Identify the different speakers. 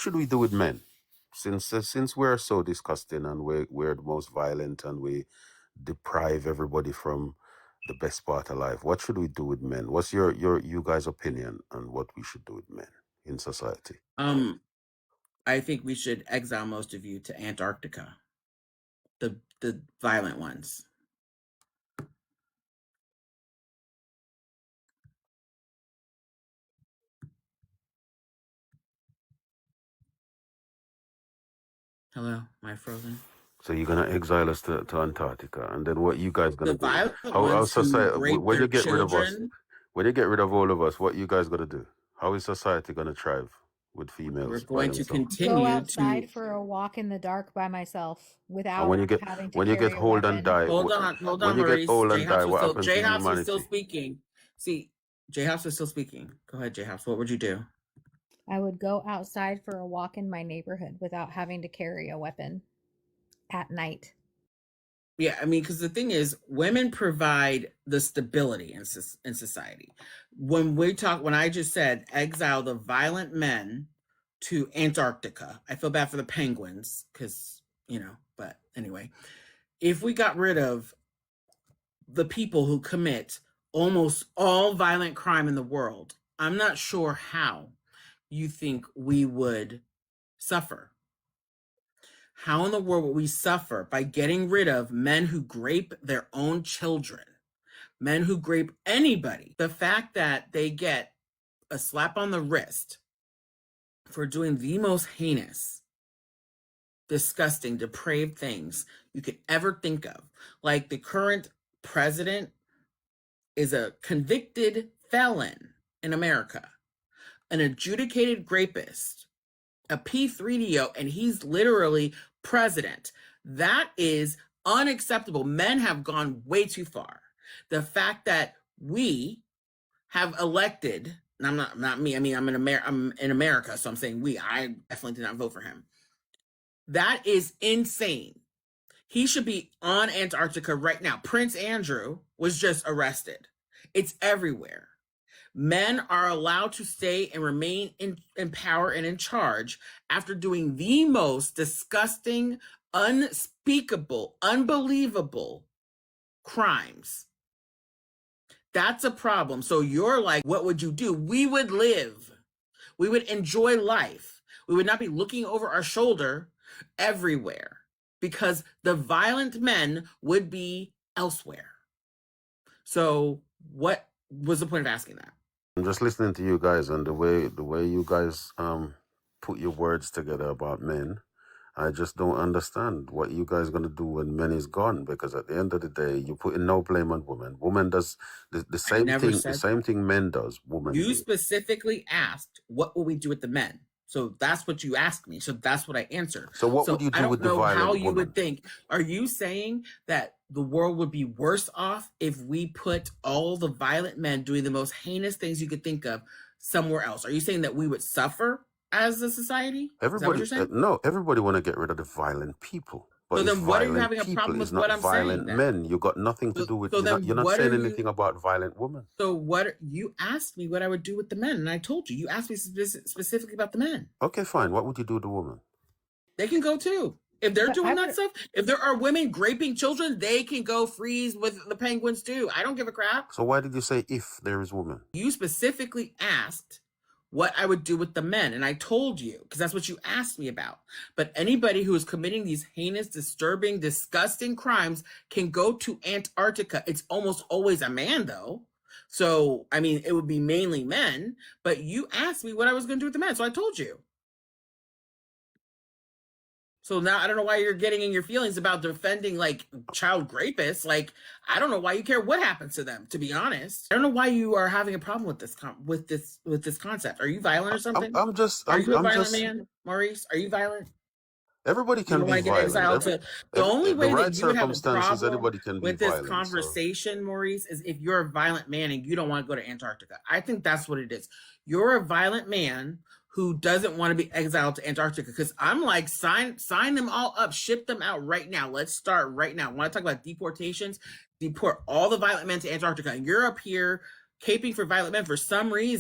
Speaker 1: should we do with men? Since we're so disgusting and we're the most violent and we deprive everybody from the best part of life, what should we do with men? What's you guys' opinion on what we should do with men in society?
Speaker 2: I think we should exile most of you to Antarctica. The violent ones. Hello, am I frozen?
Speaker 1: So you're gonna exile us to Antarctica, and then what you guys gonna
Speaker 2: The
Speaker 1: do?
Speaker 2: violent
Speaker 1: How
Speaker 2: ones who
Speaker 1: society
Speaker 2: rape
Speaker 1: when
Speaker 2: their
Speaker 1: you get rid of us,
Speaker 2: children.
Speaker 1: when you get rid of all of us, what you guys gonna do? How is society gonna thrive with
Speaker 2: We're
Speaker 1: females by
Speaker 2: going to
Speaker 1: themselves?
Speaker 3: Go
Speaker 2: continue
Speaker 3: outside
Speaker 2: to
Speaker 3: for a walk in the dark by myself
Speaker 1: And
Speaker 3: without having to
Speaker 1: when you get
Speaker 3: carry a
Speaker 1: old and
Speaker 3: weapon.
Speaker 1: die,
Speaker 2: hold on,
Speaker 1: when you get
Speaker 2: Maurice.
Speaker 1: old
Speaker 2: J
Speaker 1: and die,
Speaker 2: House was
Speaker 1: what
Speaker 2: still
Speaker 1: happened to
Speaker 2: J House was still
Speaker 1: humanity?
Speaker 2: speaking. See, J House was still speaking. Go ahead, J House. What would you do?
Speaker 3: I would go outside for a walk in my neighborhood without having to carry a weapon at night.
Speaker 2: Yeah, I mean, because the thing is, women provide the stability in society. When I just said exile the violent men to Antarctica, I feel bad for the penguins because, but anyway, if we got rid of the people who commit almost all violent crime in the world, I'm not sure how you think we would suffer. How in the world would we suffer by getting rid of men who grape their own children, men who grape anybody? The fact that they get a slap on the wrist for doing the most heinous, disgusting, depraved things you could ever think of. Like the current president is a convicted felon in America, an adjudicated rapist, a P3DO, and he's literally president. That is unacceptable. Men have gone way too far. The fact that we have elected, and I'm not me, I mean, I'm in America, so I'm saying we, I definitely did not vote for him. That is insane. He should be on Antarctica right now. Prince Andrew was just arrested. It's everywhere. Men are allowed to stay and remain in power and in charge after doing the most disgusting, unspeakable, unbelievable crimes. That's a problem. So you're like, what would you do? We would live. We would enjoy life. We would not be looking over our shoulder everywhere because the violent men would be elsewhere. So what was the point of asking that?
Speaker 1: I'm just listening to you guys and the way you guys put your words together about men. I just don't understand what you guys gonna do when men is gone, because at the end of the day, you putting no blame on women. Woman does the same thing. The same thing men does. Woman.
Speaker 2: You specifically asked, "What will we do with the men?" So that's what you asked me. So that's what I answered.
Speaker 1: So what would you do with the violent woman? I don't know how you would think.
Speaker 2: Are you saying that the world would be worse off if we put all the violent men doing the most heinous things you could think of somewhere else? Are you saying that we would suffer as a society?
Speaker 1: Everybody, no, everybody want to get rid of the violent people. But
Speaker 2: so then what are you having a problem with what I'm
Speaker 1: violent
Speaker 2: saying?
Speaker 1: Men, you got nothing to do with. You're not saying anything about violent women.
Speaker 2: So what you asked me what I would do with the men, and I told you. You asked me specifically about the men.
Speaker 1: Okay, fine. What would you do with the woman?
Speaker 2: They can go too. If they're doing that stuff, if there are women raping children, they can go freeze with the penguins too. I don't give a crap.
Speaker 1: So why did you say if there is women?
Speaker 2: You specifically asked what I would do with the men. And I told you, because that's what you asked me about. But anybody who is committing these heinous, disturbing, disgusting crimes can go to Antarctica. It's almost always a man, though. So, I mean, it would be mainly men. But you asked me what I was going to do with the men. So I told you. So now I don't know why you're getting in your feelings about defending like child rapists. Like, I don't know why you care what happens to them, to be honest. I don't know why you are having a problem with this concept. Are you violent or something?
Speaker 1: I'm just
Speaker 2: Are you a violent man, Maurice? Are you violent?
Speaker 1: Everybody can be violent.
Speaker 2: The only way
Speaker 1: right
Speaker 2: that you would have a problem
Speaker 1: anybody can be
Speaker 2: with this
Speaker 1: violent,
Speaker 2: conversation, Maurice, is if you're a violent man and you don't want to go to Antarctica. I think that's what it is. You're a violent man who doesn't want to be exiled to Antarctica, because I'm like, sign them all up, ship them out right now. Let's start right now. When I talk about deportations, deport all the violent men to Antarctica. And you're up here caping for violent men for some reason.